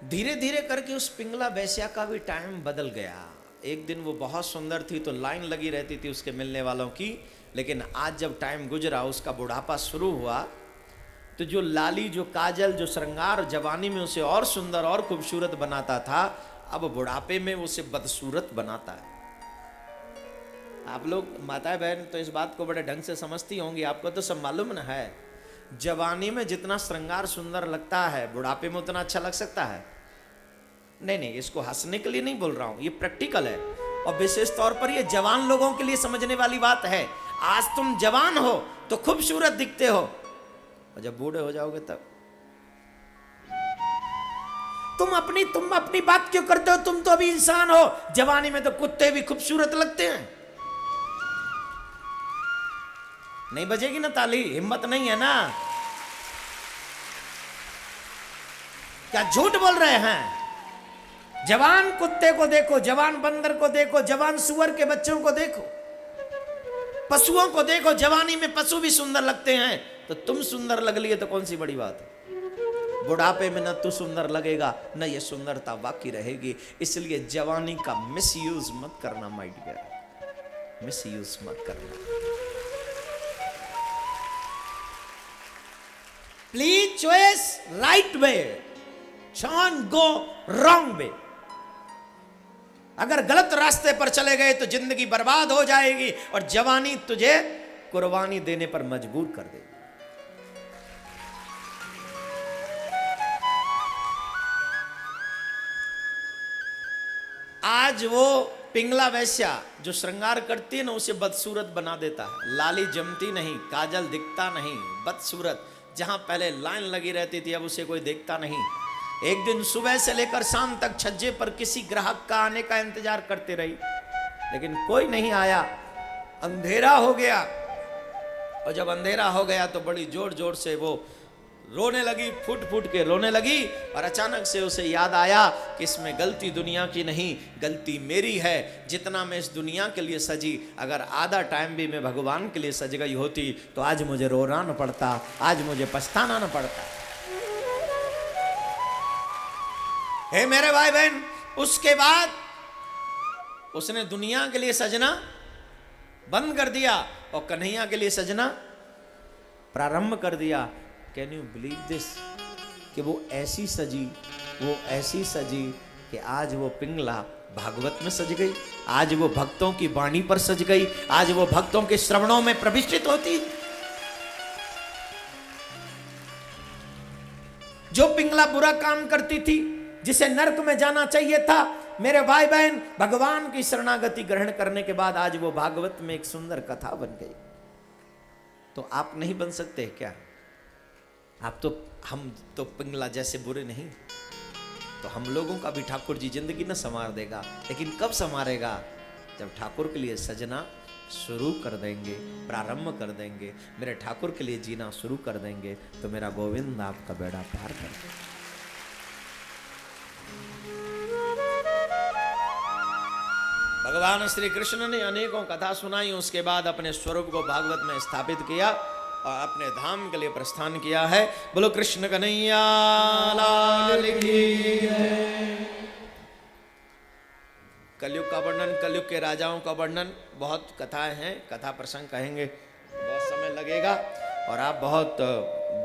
धीरे धीरे करके उस पिंगला वेश्या का भी टाइम बदल गया। एक दिन वो बहुत सुंदर थी तो लाइन लगी रहती थी उसके मिलने वालों की, लेकिन आज जब टाइम गुजरा, उसका बुढ़ापा शुरू हुआ, तो जो लाली, जो काजल, जो श्रृंगार जवानी में उसे और सुंदर और खूबसूरत बनाता था, अब बुढ़ापे में उसे बदसूरत बनाता है। आप लोग माता बहन तो इस बात को बड़े ढंग से समझती होंगी, आपको तो सब मालूम ना है। जवानी में जितना श्रृंगार सुंदर लगता है, बुढ़ापे में उतना अच्छा लग सकता है? नहीं नहीं, इसको हंसने के लिए नहीं बोल रहा हूं, ये प्रैक्टिकल है और विशेष तौर पर ये जवान लोगों के लिए समझने वाली बात है। आज तुम जवान हो तो खूबसूरत दिखते हो, और जब बूढ़े हो जाओगे तब तुम अपनी बात क्यों करते हो? तुम तो अभी इंसान हो। जवानी में तो कुत्ते भी खूबसूरत लगते हैं। नहीं बजेगी ना ताली? हिम्मत नहीं है ना? क्या झूठ बोल रहे हैं? जवान कुत्ते को देखो, जवान बंदर को देखो, जवान सुअर के बच्चों को देखो, पशुओं को देखो। जवानी में पशु भी सुंदर लगते हैं, तो तुम सुंदर लग लिए तो कौन सी बड़ी बात है? बुढ़ापे में न तू सुंदर लगेगा न ये सुंदरता बाकी रहेगी। इसलिए जवानी का मिसयूज मत करना माय डियर, मिसयूज मत करना। Please choice right way, don't go wrong way. अगर गलत रास्ते पर चले गए तो जिंदगी बर्बाद हो जाएगी और जवानी तुझे कुर्बानी देने पर मजबूर कर देगी। आज वो पिंगला वैश्या जो श्रृंगार करती है ना, उसे बदसूरत बना देता है। लाली जमती नहीं, काजल दिखता नहीं, बदसूरत। जहां पहले लाइन लगी रहती थी, अब उसे कोई देखता नहीं। एक दिन सुबह से लेकर शाम तक छज्जे पर किसी ग्राहक का आने का इंतजार करते रही, लेकिन कोई नहीं आया। अंधेरा हो गया, और जब अंधेरा हो गया तो बड़ी जोर जोर से वो रोने लगी, फूट फूट के रोने लगी। और अचानक से उसे याद आया कि इसमें गलती दुनिया की नहीं, गलती मेरी है। जितना मैं इस दुनिया के लिए सजी, अगर आधा टाइम भी मैं भगवान के लिए सज गई होती तो आज मुझे रोना न पड़ता, आज मुझे पछताना न पड़ता। हे मेरे भाई बहन, उसके बाद उसने दुनिया के लिए सजना बंद कर दिया और कन्हैया के लिए सजना प्रारंभ कर दिया। Can you believe this? कि वो ऐसी सजी कि आज वो पिंगला भागवत में सज गई, आज वो भक्तों की वाणी पर सज गई, आज वो भक्तों के श्रवणों में प्रविष्टित होती। जो पिंगला बुरा काम करती थी, जिसे नरक में जाना चाहिए था, मेरे भाई बहन, भगवान की शरणागति ग्रहण करने के बाद आज वो भागवत में एक सुंदर कथा बन गई। तो आप नहीं बन सकते क्या? हम तो पिंगला जैसे बुरे नहीं, तो हम लोगों का भी ठाकुर जी जिंदगी न संवार देगा। लेकिन कब संवारेगा? जब ठाकुर के लिए सजना शुरू कर देंगे, प्रारंभ कर देंगे, मेरे ठाकुर के लिए जीना शुरू कर देंगे, तो मेरा गोविंद आपका बेड़ा पार कर देगा। भगवान श्री कृष्ण ने अनेकों कथा सुनाई, उसके बाद अपने स्वरूप को भागवत में स्थापित किया और अपने धाम के लिए प्रस्थान किया है। बोलो कृष्ण कन्हैया लाल की जय। कलयुग का वर्णन, कलयुग के राजाओं का वर्णन, बहुत कथाएं हैं, कथा प्रसंग कहेंगे, बहुत समय लगेगा और आप बहुत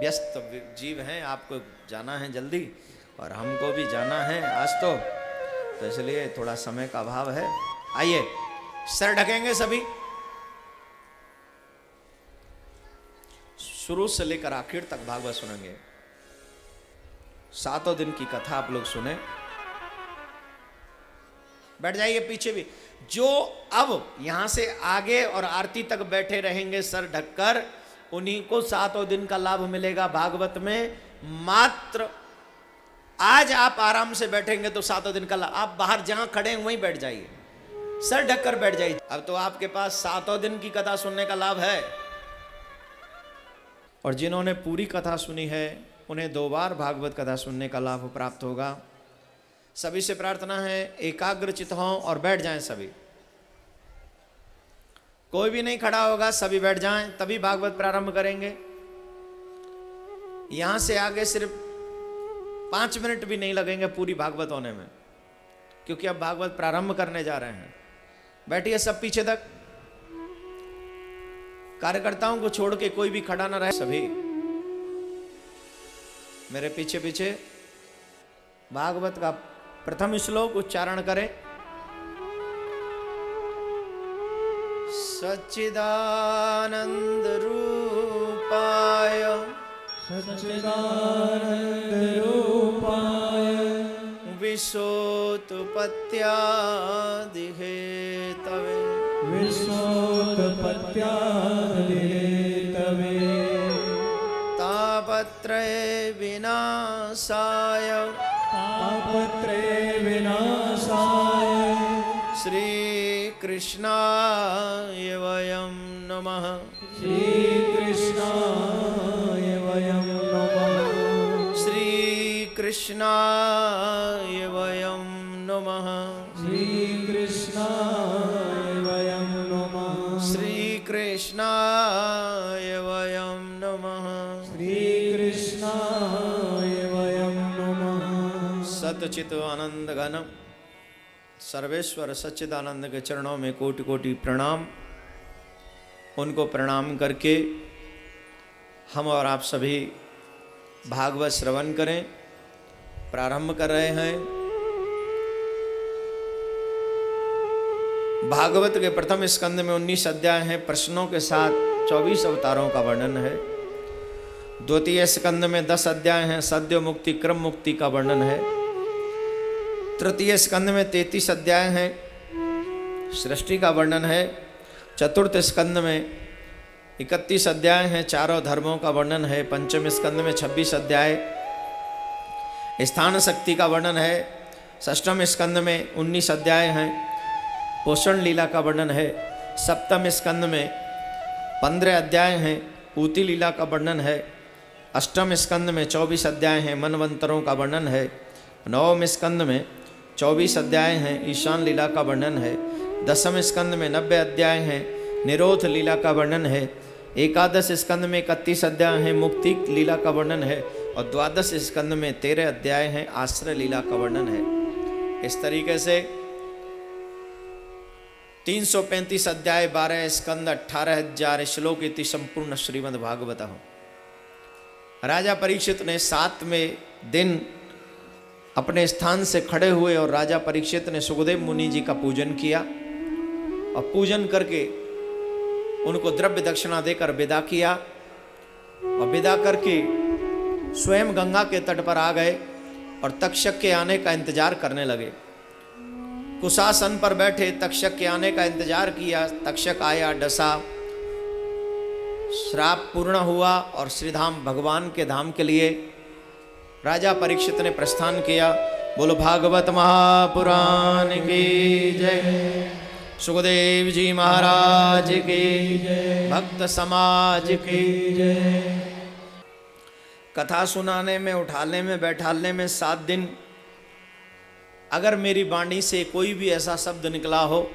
व्यस्त जीव हैं, आपको जाना है जल्दी और हमको भी जाना है आज तो इसलिए थोड़ा समय का अभाव है। आइए, सर ढकेंगे सभी, शुरू से लेकर आखिर तक भागवत सुनेंगे। 7 दिन की कथा आप लोग सुने। बैठ जाइए पीछे भी। जो अब यहां से आगे और आरती तक बैठे रहेंगे सर ढककर, उन्हीं को 7 दिन का लाभ मिलेगा भागवत में। मात्र आज आप आराम से बैठेंगे तो 7 दिन का लाभ। आप बाहर जहां खड़े हैं वहीं बैठ जाइए, सर ढककर बैठ जाइए। अब तो आपके पास 7 दिन की कथा सुनने का लाभ है। और जिन्होंने पूरी कथा सुनी है उन्हें 2 बार भागवत कथा सुनने का लाभ प्राप्त होगा। सभी से प्रार्थना है एकाग्र चित्त हों और बैठ जाएं सभी। कोई भी नहीं खड़ा होगा, सभी बैठ जाएं, तभी भागवत प्रारंभ करेंगे। यहां से आगे सिर्फ 5 मिनट भी नहीं लगेंगे पूरी भागवत होने में, क्योंकि अब भागवत प्रारंभ करने जा रहे हैं। बैठिए सब पीछे तक, कार्यकर्ताओं को छोड़ के कोई भी खड़ा ना रहे, सभी मेरे पीछे पीछे भागवत का प्रथम श्लोक उच्चारण करें। सच्चिदानंद रूपाय सच्चिदानंद रूपाय विश्वोत्पत्त्यादिहेतवे विश्वोत्पत्त्यादिहेतवे तापत्रये विनाशाय तापत्रये विनाशाय श्री कृष्णाय वयं नमः। श्री कृष्णाय वयं नमः। श्री कृष्णाय वयं नमः। श्री कृष्णाय वयं नमः। श्री कृष्णाय वयं नमः। श्री कृष्णाय वयं नमः। सतचित आनंद घन सर्वेश्वर सच्चिदानंद के चरणों में कोटि कोटि प्रणाम। उनको प्रणाम करके हम और आप सभी भागवत श्रवण करें। प्रारंभ कर रहे हैं। भागवत के प्रथम स्कंद में 19 अध्याय हैं, प्रश्नों के साथ 24 अवतारों का वर्णन है। द्वितीय स्कंद में 10 अध्याय हैं, सद्य मुक्ति क्रम मुक्ति का वर्णन है। तृतीय स्कंद में 33 अध्याय हैं, सृष्टि का वर्णन है। चतुर्थ स्कंद में 31 अध्याय हैं, चारों धर्मों का वर्णन है। पंचम स्कंद में 26 अध्याय स्थान शक्ति का वर्णन है। षष्ठम स्कंद में 19 अध्याय हैं, पोषण लीला का वर्णन है। सप्तम स्कंद में 15 अध्याय हैं, ऊती लीला का वर्णन है। अष्टम स्कंद में 24 अध्याय हैं, मनवंतरों का वर्णन है। नवम स्कंद में 24 अध्याय हैं, ईशान लीला का वर्णन है। दसम स्कंद में 90 अध्याय हैं, निरोध लीला का वर्णन है। एकादश स्कंद में 31 अध्याय हैं, मुक्ति लीला का वर्णन है। और द्वादश स्कंद में 13 अध्याय हैं, आश्रय लीला का वर्णन है। इस तरीके से 335 अध्याय 12 स्कंद 18,000 श्लोक इति संपूर्ण श्रीमद् भागवतः। राजा परीक्षित ने 7वें दिन अपने स्थान से खड़े हुए और राजा परीक्षित ने सुखदेव मुनि जी का पूजन किया और पूजन करके उनको द्रव्य दक्षिणा देकर विदा किया और विदा करके स्वयं गंगा के तट पर आ गए और तक्षक के आने का इंतजार करने लगे। कुशासन पर बैठे तक्षक के आने का इंतजार किया। तक्षक आया, डसा, श्राप पूर्ण हुआ और श्रीधाम भगवान के धाम के लिए राजा परीक्षित ने प्रस्थान किया। बोलो भागवत महापुराण की जय। सुखदेव जी महाराज की जय। भक्त समाज की जय। कथा सुनाने में, उठाने में, बैठालने में 7 दिन अगर मेरी वाणी से कोई भी ऐसा शब्द निकला हो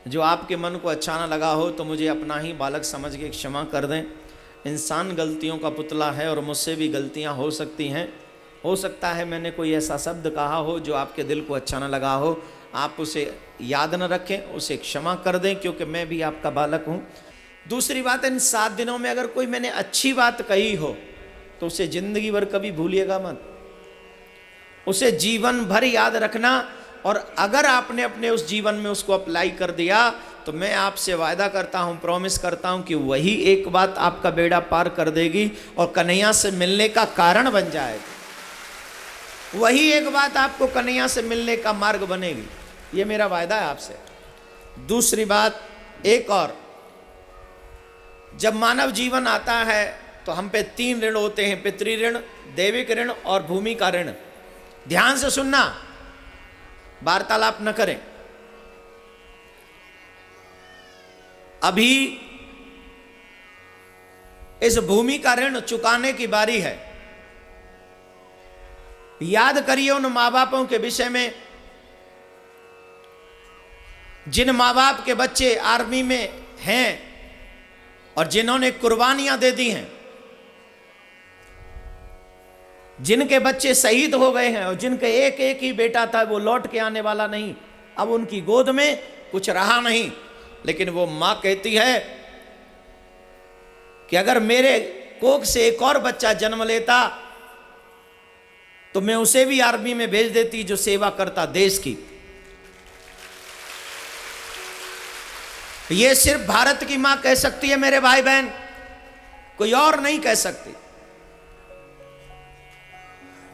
जो आपके मन को अच्छा ना लगा हो तो मुझे अपना ही बालक समझ के क्षमा कर दें। इंसान गलतियों का पुतला है और मुझसे भी गलतियां हो सकती हैं। हो सकता है मैंने कोई ऐसा शब्द कहा हो जो आपके दिल को अच्छा ना लगा हो। आप उसे याद न रखें, उसे क्षमा कर दें, क्योंकि मैं भी आपका बालक हूँ। दूसरी बात, इन 7 दिनों में अगर कोई मैंने अच्छी बात कही हो तो उसे जिंदगी भर कभी भूलिएगा मत, उसे जीवन भर याद रखना। और अगर आपने अपने उस जीवन में उसको अप्लाई कर दिया तो मैं आपसे वायदा करता हूं, प्रॉमिस करता हूं कि वही एक बात आपका बेड़ा पार कर देगी और कन्हैया से मिलने का कारण बन जाएगी। वही एक बात आपको कन्हैया से मिलने का मार्ग बनेगी। ये मेरा वायदा है आपसे। दूसरी बात एक और, जब मानव जीवन आता है तो हम पे 3 ऋण होते हैं, पितृ ऋण, दैविक ऋण और भूमि का ऋण। ध्यान से सुनना, वार्तालाप न करें। अभी इस भूमि का ऋण चुकाने की बारी है। याद करिए उन मां बापों के विषय में जिन मां बाप के बच्चे आर्मी में हैं और जिन्होंने कुर्बानियां दे दी हैं। जिनके बच्चे शहीद हो गए हैं और जिनके एक एक ही बेटा था, वो लौट के आने वाला नहीं, अब उनकी गोद में कुछ रहा नहीं। लेकिन वो मां कहती है कि अगर मेरे कोख से एक और बच्चा जन्म लेता तो मैं उसे भी आर्मी में भेज देती, जो सेवा करता देश की। ये सिर्फ भारत की मां कह सकती है मेरे भाई बहन, कोई और नहीं कह सकती।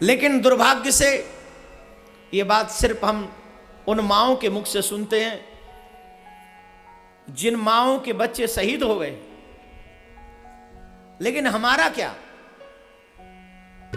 लेकिन दुर्भाग्य से ये बात सिर्फ हम उन माओं के मुख से सुनते हैं जिन माओं के बच्चे शहीद हो गए। लेकिन हमारा क्या?